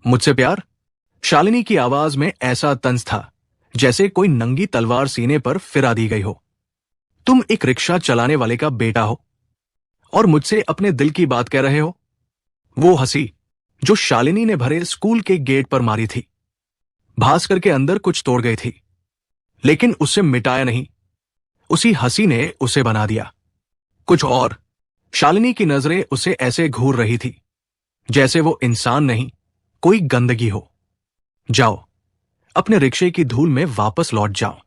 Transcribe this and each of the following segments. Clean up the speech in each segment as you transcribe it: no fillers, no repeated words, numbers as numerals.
मुझसे प्यार? शालिनी की आवाज में ऐसा तंज था जैसे कोई नंगी तलवार सीने पर फिरा दी गई हो। तुम एक रिक्शा चलाने वाले का बेटा हो और मुझसे अपने दिल की बात कह रहे हो? वो हंसी जो शालिनी ने भरे स्कूल के गेट पर मारी थी, भास्कर के अंदर कुछ तोड़ गई थी, लेकिन उसे मिटाया नहीं। उसी हंसी ने उसे बना दिया कुछ और। शालिनी की नजरें उसे ऐसे घूर रही थी जैसे वो इंसान नहीं, कोई गंदगी हो। जाओ, अपने रिक्शे की धूल में वापस लौट जाओ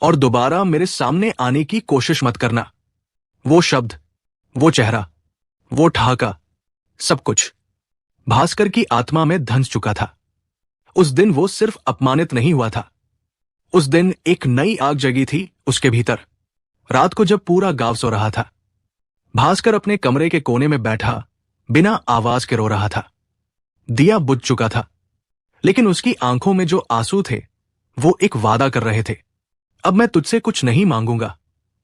और दोबारा मेरे सामने आने की कोशिश मत करना। वो शब्द, वो चेहरा, वो ठहाका, सब कुछ भास्कर की आत्मा में धंस चुका था। उस दिन वो सिर्फ अपमानित नहीं हुआ था, उस दिन एक नई आग जगी थी उसके भीतर। रात को जब पूरा गांव सो रहा था, भास्कर अपने कमरे के कोने में बैठा बिना आवाज के रो रहा था। दिया बुझ चुका था, लेकिन उसकी आंखों में जो आंसू थे वो एक वादा कर रहे थे। अब मैं तुझसे कुछ नहीं मांगूंगा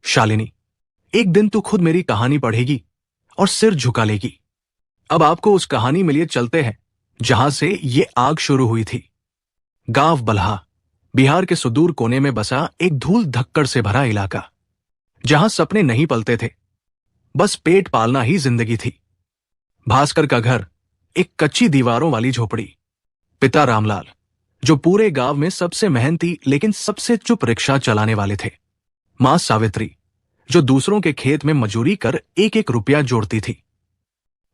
शालिनी, एक दिन तू खुद मेरी कहानी पढ़ेगी और सिर झुका लेगी। अब आपको उस कहानी में लिए चलते हैं जहां से ये आग शुरू हुई थी। गांव बलहा, बिहार के सुदूर कोने में बसा एक धूल धक्कड़ से भरा इलाका, जहां सपने नहीं पलते थे, बस पेट पालना ही जिंदगी थी। भास्कर का घर एक कच्ची दीवारों वाली झोपड़ी। पिता रामलाल, जो पूरे गांव में सबसे मेहनती लेकिन सबसे चुप रिक्शा चलाने वाले थे। मां सावित्री, जो दूसरों के खेत में मजूरी कर एक एक रुपया जोड़ती थी।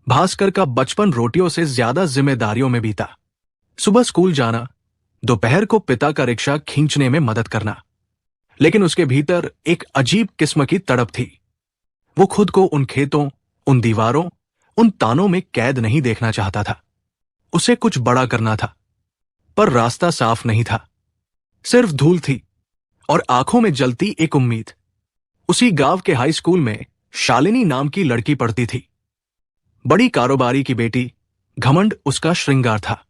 भास्कर का बचपन रोटियों से ज्यादा जिम्मेदारियों में बीता। सुबह स्कूल जाना, दोपहर को पिता का रिक्शा खींचने में मदद करना। लेकिन उसके भीतर एक अजीब किस्म की तड़प थी। वो खुद को उन खेतों, उन दीवारों, उन तानों में कैद नहीं देखना चाहता था। उसे कुछ बड़ा करना था, पर रास्ता साफ नहीं था। सिर्फ धूल थी और आंखों में जलती एक उम्मीद। उसी गांव के हाई स्कूल में शालिनी नाम की लड़की पढ़ती थी। बड़ी कारोबारी की बेटी, घमंड उसका श्रृंगार था।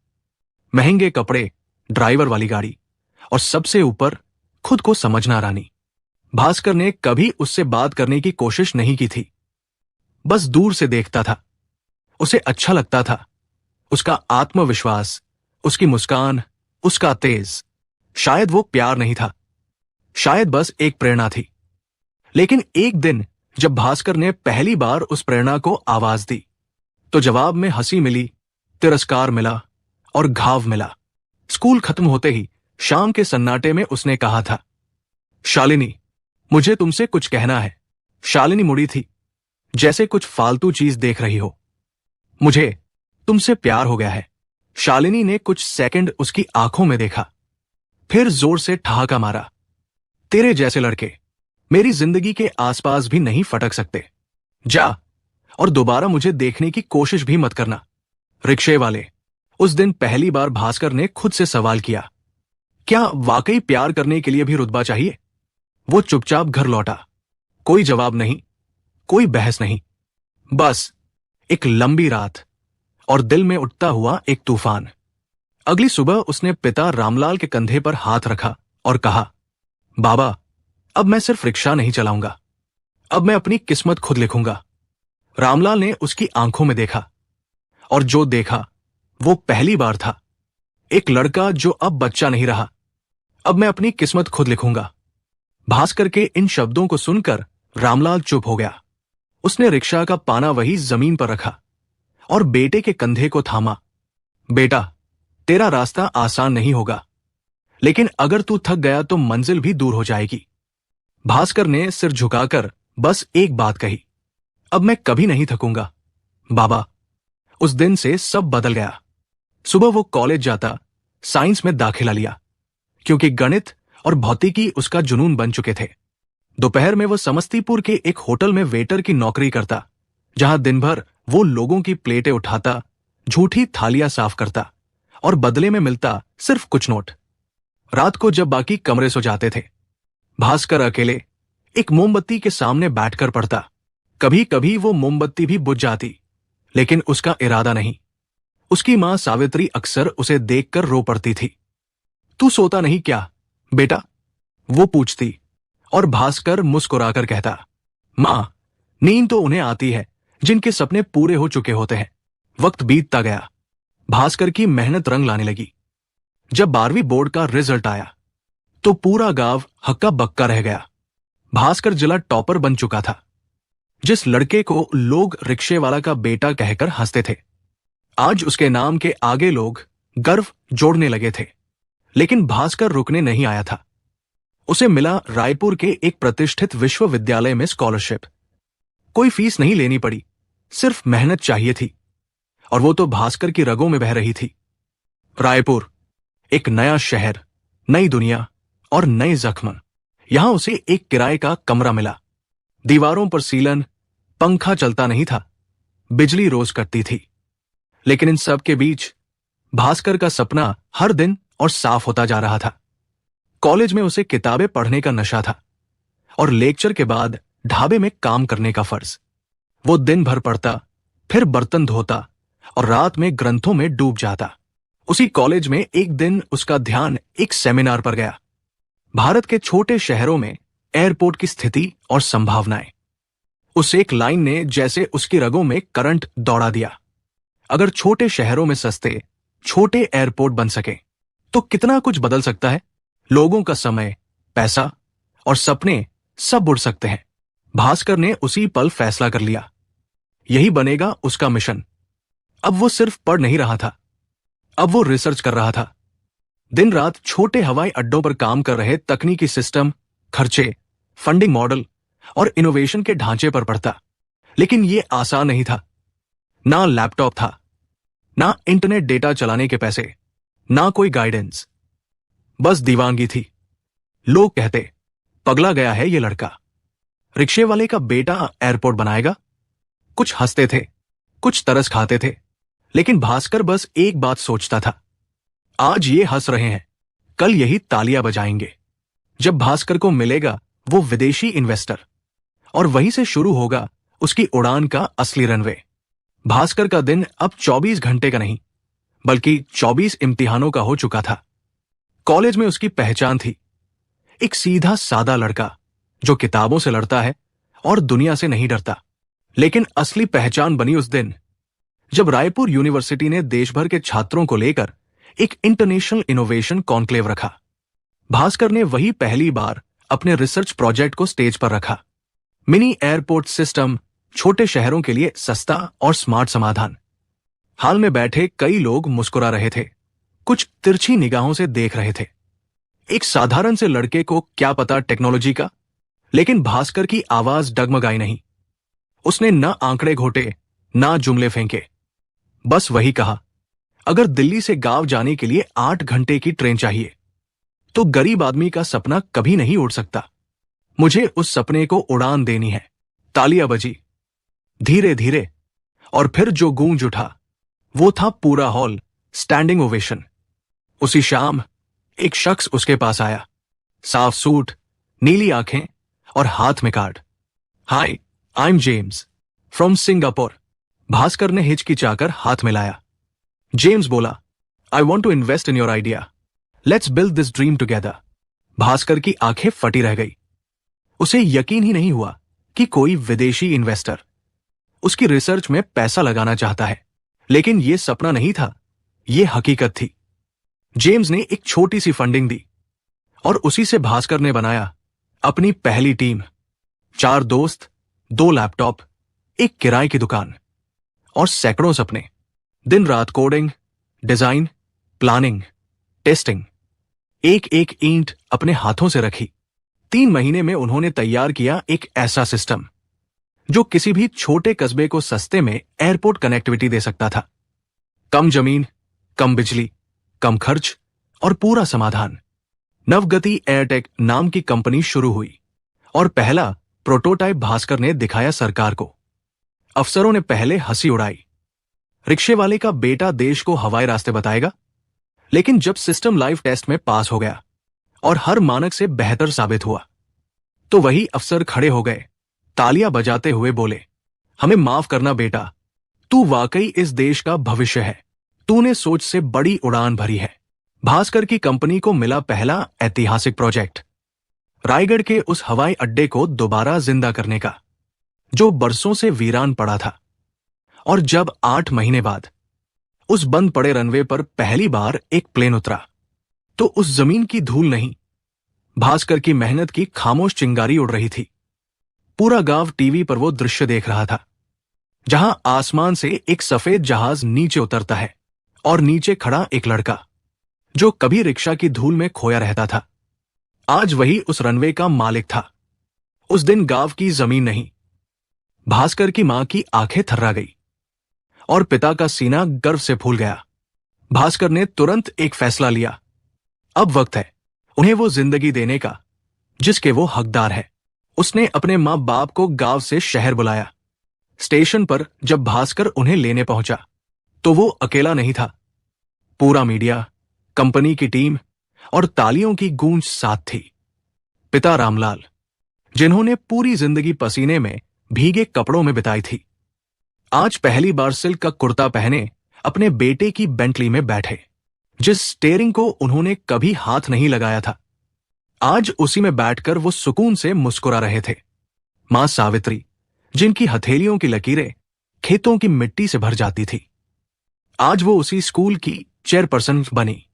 महंगे कपड़े, ड्राइवर वाली गाड़ी और सबसे ऊपर खुद को समझना रानी। भास्कर ने कभी उससे बात करने की कोशिश नहीं की थी, बस दूर से देखता था। उसे अच्छा लगता था, उसका आत्मविश्वास, उसकी मुस्कान, उसका तेज। शायद वो प्यार नहीं था, शायद बस एक प्रेरणा थी। लेकिन एक दिन जब भास्कर ने पहली बार उस प्रेरणा को आवाज दी, तो जवाब में हंसी मिली, तिरस्कार मिला और घाव मिला। स्कूल खत्म होते ही शाम के सन्नाटे में उसने कहा था, शालिनी, मुझे तुमसे कुछ कहना है। शालिनी मुड़ी थी, जैसे कुछ फालतू चीज देख रही हो। मुझे तुमसे प्यार हो गया है। शालिनी ने कुछ सेकंड उसकी आंखों में देखा, फिर जोर से ठहाका मारा। तेरे जैसे लड़के मेरी जिंदगी के आसपास भी नहीं फटक सकते। जा, और दोबारा मुझे देखने की कोशिश भी मत करना। रिक्शे वाले, उस दिन पहली बार भास्कर ने खुद से सवाल किया, क्या वाकई प्यार करने के लिए भी रुतबा चाहिए? वो चुपचाप घर लौटा। कोई जवाब नहीं, कोई बहस नहीं, बस एक लंबी रात और दिल में उठता हुआ एक तूफान। अगली सुबह उसने पिता रामलाल के कंधे पर हाथ रखा और कहा, बाबा, अब मैं सिर्फ रिक्शा नहीं चलाऊंगा, अब मैं अपनी किस्मत खुद लिखूंगा। रामलाल ने उसकी आंखों में देखा, और जो देखा वो पहली बार था। एक लड़का जो अब बच्चा नहीं रहा। अब मैं अपनी किस्मत खुद लिखूंगा। भास्कर के इन शब्दों को सुनकर रामलाल चुप हो गया। उसने रिक्शा का पाना वही जमीन पर रखा और बेटे के कंधे को थामा। बेटा, तेरा रास्ता आसान नहीं होगा, लेकिन अगर तू थक गया तो मंजिल भी दूर हो जाएगी। भास्कर ने सिर झुकाकर बस एक बात कही, अब मैं कभी नहीं थकूंगा बाबा। उस दिन से सब बदल गया। सुबह वो कॉलेज जाता, साइंस में दाखिला लिया, क्योंकि गणित और भौतिकी उसका जुनून बन चुके थे। दोपहर में वो समस्तीपुर के एक होटल में वेटर की नौकरी करता, जहां दिन भर वो लोगों की प्लेटें उठाता, झूठी थालियां साफ करता और बदले में मिलता सिर्फ कुछ नोट। रात को जब बाकी कमरे सो जाते थे, भास्कर अकेले एक मोमबत्ती के सामने बैठकर पढ़ता। कभी कभी वो मोमबत्ती भी बुझ जाती, लेकिन उसका इरादा नहीं। उसकी मां सावित्री अक्सर उसे देखकर रो पड़ती थी। तू सोता नहीं क्या बेटा? वो पूछती, और भास्कर मुस्कुराकर कहता, मां, नींद तो उन्हें आती है जिनके सपने पूरे हो चुके होते हैं। वक्त बीतता गया। भास्कर की मेहनत रंग लाने लगी। जब 12वीं बोर्ड का रिजल्ट आया तो पूरा गांव हक्का बक्का रह गया। भास्कर जिला टॉपर बन चुका था। जिस लड़के को लोग रिक्शे वाला का बेटा कहकर हंसते थे, आज उसके नाम के आगे लोग गर्व जोड़ने लगे थे। लेकिन भास्कर रुकने नहीं आया था। उसे मिला रायपुर के एक प्रतिष्ठित विश्वविद्यालय में स्कॉलरशिप। कोई फीस नहीं लेनी पड़ी, सिर्फ मेहनत चाहिए थी, और वो तो भास्कर की रगों में बह रही थी। रायपुर, एक नया शहर, नई दुनिया और नए जख्म। यहां उसे एक किराए का कमरा मिला। दीवारों पर सीलन, पंखा चलता नहीं था, बिजली रोज कटती थी। लेकिन इन सब के बीच भास्कर का सपना हर दिन और साफ होता जा रहा था। कॉलेज में उसे किताबें पढ़ने का नशा था और लेक्चर के बाद ढाबे में काम करने का फर्ज। वो दिन भर पढ़ता, फिर बर्तन धोता और रात में ग्रंथों में डूब जाता। उसी कॉलेज में एक दिन उसका ध्यान एक सेमिनार पर गया। भारत के छोटे शहरों में एयरपोर्ट की स्थिति और संभावनाएं। उस एक लाइन ने जैसे उसकी रगों में करंट दौड़ा दिया। अगर छोटे शहरों में सस्ते छोटे एयरपोर्ट बन सके तो कितना कुछ बदल सकता है। लोगों का समय, पैसा और सपने सब उड़ सकते हैं। भास्कर ने उसी पल फैसला कर लिया, यही बनेगा उसका मिशन। अब वो सिर्फ पढ़ नहीं रहा था, अब वो रिसर्च कर रहा था। दिन रात छोटे हवाई अड्डों पर काम कर रहे तकनीकी सिस्टम, खर्चे, फंडिंग मॉडल और इनोवेशन के ढांचे पर पढ़ता। लेकिन ये आसान नहीं था। ना लैपटॉप था, ना इंटरनेट डेटा चलाने के पैसे, ना कोई गाइडेंस, बस दीवानगी थी। लोग कहते, पगला गया है ये लड़का, रिक्शे वाले का बेटा एयरपोर्ट बनाएगा। कुछ हंसते थे, कुछ तरस खाते थे, लेकिन भास्कर बस एक बात सोचता था, आज ये हंस रहे हैं, कल यही तालियां बजाएंगे। जब भास्कर को मिलेगा वो विदेशी इन्वेस्टर, और वहीं से शुरू होगा उसकी उड़ान का असली रनवे। भास्कर का दिन अब 24 घंटे का नहीं, बल्कि 24 इम्तिहानों का हो चुका था। कॉलेज में उसकी पहचान थी, एक सीधा सादा लड़का जो किताबों से लड़ता है और दुनिया से नहीं डरता। लेकिन असली पहचान बनी उस दिन जब रायपुर यूनिवर्सिटी ने देश भर के छात्रों को लेकर एक इंटरनेशनल इनोवेशन कॉन्क्लेव रखा। भास्कर ने वही पहली बार अपने रिसर्च प्रोजेक्ट को स्टेज पर रखा। मिनी एयरपोर्ट सिस्टम, छोटे शहरों के लिए सस्ता और स्मार्ट समाधान। हाल में बैठे कई लोग मुस्कुरा रहे थे, कुछ तिरछी निगाहों से देख रहे थे। एक साधारण से लड़के को क्या पता टेक्नोलॉजी का, लेकिन भास्कर की आवाज डगमगाई नहीं। उसने न आंकड़े घोटे, ना जुमले फेंके, बस वही कहा, अगर दिल्ली से गांव जाने के लिए 8 घंटे की ट्रेन चाहिए तो गरीब आदमी का सपना कभी नहीं उड़ सकता। मुझे उस सपने को उड़ान देनी है। तालियां बजी, धीरे धीरे, और फिर जो गूंज उठा वो था पूरा हॉल, स्टैंडिंग ओवेशन। उसी शाम एक शख्स उसके पास आया, साफ सूट, नीली आंखें और हाथ में card. Hi, I am James from Singapore. Bhaskar ने हिचकिचाकर हाथ मिलाया। जेम्स बोला, I want to invest in your idea, let's build this dream together. Bhaskar की आंखें फटी रह गई। उसे यकीन ही नहीं हुआ कि कोई विदेशी इन्वेस्टर उसकी रिसर्च में पैसा लगाना चाहता है। लेकिन यह सपना नहीं था, यह हकीकत थी। जेम्स ने एक छोटी सी फंडिंग दी और उसी से भास्कर ने बनाया अपनी पहली टीम। 4 दोस्त, 2 लैपटॉप, एक किराए की दुकान और सैकड़ों सपने। दिन रात कोडिंग, डिजाइन, प्लानिंग, टेस्टिंग। एक एक ईंट अपने हाथों से रखी। 3 महीने में उन्होंने तैयार किया एक ऐसा सिस्टम जो किसी भी छोटे कस्बे को सस्ते में एयरपोर्ट कनेक्टिविटी दे सकता था। कम जमीन, कम बिजली, कम खर्च और पूरा समाधान। नवगति एयरटेक नाम की कंपनी शुरू हुई और पहला प्रोटोटाइप भास्कर ने दिखाया सरकार को। अफसरों ने पहले हंसी उड़ाई, रिक्शे वाले का बेटा देश को हवाई रास्ते बताएगा। लेकिन जब सिस्टम लाइव टेस्ट में पास हो गया और हर मानक से बेहतर साबित हुआ, तो वही अफसर खड़े हो गए, तालियां बजाते हुए बोले, हमें माफ करना बेटा, तू वाकई इस देश का भविष्य है, तूने सोच से बड़ी उड़ान भरी है। भास्कर की कंपनी को मिला पहला ऐतिहासिक प्रोजेक्ट, रायगढ़ के उस हवाई अड्डे को दोबारा जिंदा करने का, जो बरसों से वीरान पड़ा था। और जब 8 महीने बाद उस बंद पड़े रनवे पर पहली बार एक प्लेन उतरा तो उस जमीन की धूल नहीं, भास्कर की मेहनत की खामोश चिंगारी उड़ रही थी। पूरा गांव टीवी पर वो दृश्य देख रहा था जहां आसमान से एक सफेद जहाज नीचे उतरता है और नीचे खड़ा एक लड़का जो कभी रिक्शा की धूल में खोया रहता था, आज वही उस रनवे का मालिक था। उस दिन गांव की जमीन नहीं, भास्कर की मां की आंखें थर्रा गई और पिता का सीना गर्व से फूल गया। भास्कर ने तुरंत एक फैसला लिया, अब वक्त है उन्हें वो जिंदगी देने का जिसके वो हकदार है। उसने अपने मां बाप को गांव से शहर बुलाया। स्टेशन पर जब भास्कर उन्हें लेने पहुंचा तो वो अकेला नहीं था। पूरा मीडिया, कंपनी की टीम और तालियों की गूंज साथ थी। पिता रामलाल, जिन्होंने पूरी जिंदगी पसीने में भीगे कपड़ों में बिताई थी, आज पहली बार सिल्क का कुर्ता पहने अपने बेटे की बेंटली में बैठे। जिस स्टीयरिंग को उन्होंने कभी हाथ नहीं लगाया था, आज उसी में बैठकर वो सुकून से मुस्कुरा रहे थे। मां सावित्री, जिनकी हथेलियों की लकीरें खेतों की मिट्टी से भर जाती थी, आज वो उसी स्कूल की चेयरपर्सन बनी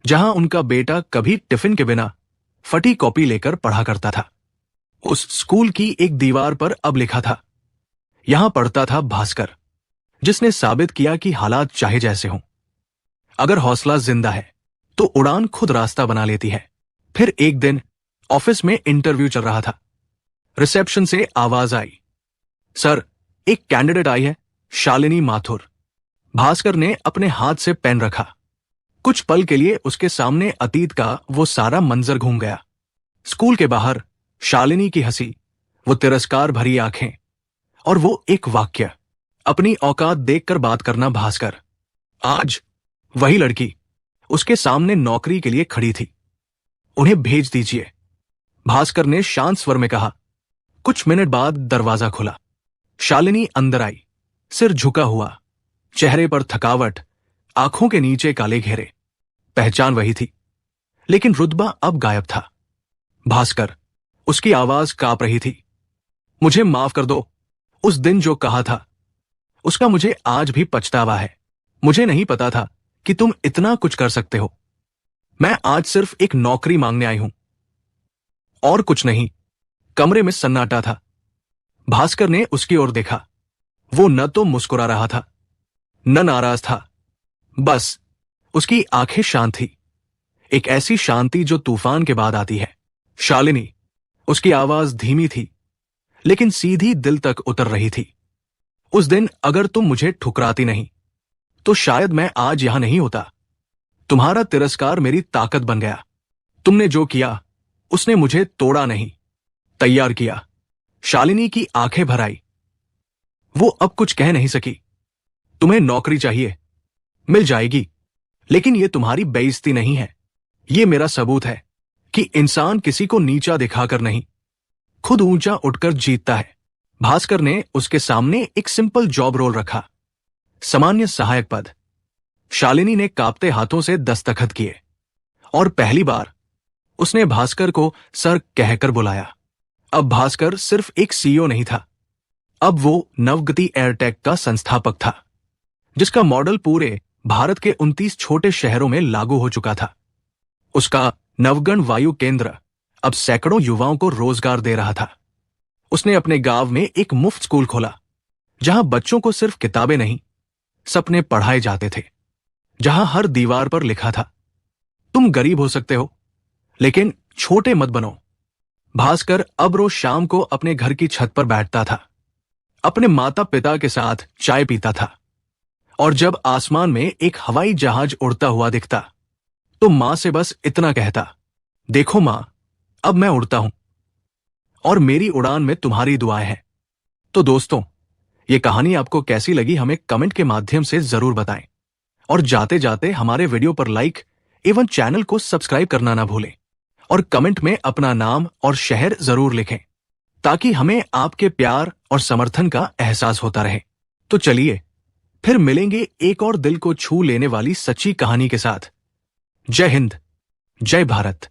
जहां उनका बेटा कभी टिफिन के बिना फटी कॉपी लेकर पढ़ा करता था। उस स्कूल की एक दीवार पर अब लिखा था, यहां पढ़ता था भास्कर, जिसने साबित किया कि हालात चाहे जैसे हों, अगर हौसला जिंदा है तो उड़ान खुद रास्ता बना लेती है। फिर एक दिन ऑफिस में इंटरव्यू चल रहा था। रिसेप्शन से आवाज आई, सर, एक कैंडिडेट आई है, शालिनी माथुर। भास्कर ने अपने हाथ से पेन रखा। कुछ पल के लिए उसके सामने अतीत का वो सारा मंजर घूम गया। स्कूल के बाहर शालिनी की हंसी, वो तिरस्कार भरी आंखें और वो एक वाक्य, अपनी औकात देखकर बात करना भास्कर। आज वही लड़की उसके सामने नौकरी के लिए खड़ी थी। उन्हें भेज दीजिए, भास्कर ने शांत स्वर में कहा। कुछ मिनट बाद दरवाजा खुला। शालिनी अंदर आई, सिर झुका हुआ, चेहरे पर थकावट, आंखों के नीचे काले घेरे। पहचान वही थी, लेकिन रुतबा अब गायब था। भास्कर, उसकी आवाज कांप रही थी। मुझे माफ कर दो, उस दिन जो कहा था उसका मुझे आज भी पछतावा है। मुझे नहीं पता था कि तुम इतना कुछ कर सकते हो। मैं आज सिर्फ एक नौकरी मांगने आई हूं और कुछ नहीं। कमरे में सन्नाटा था। भास्कर ने उसकी ओर देखा। वो न तो मुस्कुरा रहा था न नाराज था, बस उसकी आंखें शांत थी, एक ऐसी शांति जो तूफान के बाद आती है। शालिनी, उसकी आवाज धीमी थी लेकिन सीधी दिल तक उतर रही थी। उस दिन अगर तुम मुझे ठुकराती नहीं तो शायद मैं आज यहां नहीं होता। तुम्हारा तिरस्कार मेरी ताकत बन गया। तुमने जो किया उसने मुझे तोड़ा नहीं, तैयार किया। शालिनी की आंखें भर आई। वो अब कुछ कह नहीं सकी। तुम्हें नौकरी चाहिए, मिल जाएगी, लेकिन यह तुम्हारी बेइज्जती नहीं है। यह मेरा सबूत है कि इंसान किसी को नीचा दिखाकर नहीं, खुद ऊंचा उठकर जीतता है। भास्कर ने उसके सामने एक सिंपल जॉब रोल रखा, सामान्य सहायक पद। शालिनी ने कांपते हाथों से दस्तखत किए और पहली बार उसने भास्कर को सर कहकर बुलाया। अब भास्कर सिर्फ एक सीईओ नहीं था, अब वो नवगति एयरटेक का संस्थापक था, जिसका मॉडल पूरे भारत के 29 छोटे शहरों में लागू हो चुका था। उसका नवगण वायु केंद्र अब सैकड़ों युवाओं को रोजगार दे रहा था। उसने अपने गांव में एक मुफ्त स्कूल खोला, जहां बच्चों को सिर्फ किताबें नहीं, सपने पढ़ाए जाते थे। जहां हर दीवार पर लिखा था, तुम गरीब हो सकते हो लेकिन छोटे मत बनो। भास्कर अब रोज शाम को अपने घर की छत पर बैठता था, अपने माता पिता के साथ चाय पीता था, और जब आसमान में एक हवाई जहाज उड़ता हुआ दिखता तो मां से बस इतना कहता, देखो मां, अब मैं उड़ता हूं और मेरी उड़ान में तुम्हारी दुआएं हैं। तो दोस्तों, ये कहानी आपको कैसी लगी हमें कमेंट के माध्यम से जरूर बताएं, और जाते जाते हमारे वीडियो पर लाइक एवं चैनल को सब्सक्राइब करना ना भूलें, और कमेंट में अपना नाम और शहर जरूर लिखें ताकि हमें आपके प्यार और समर्थन का एहसास होता रहे। तो चलिए फिर मिलेंगे एक और दिल को छू लेने वाली सच्ची कहानी के साथ। जय हिंद, जय भारत।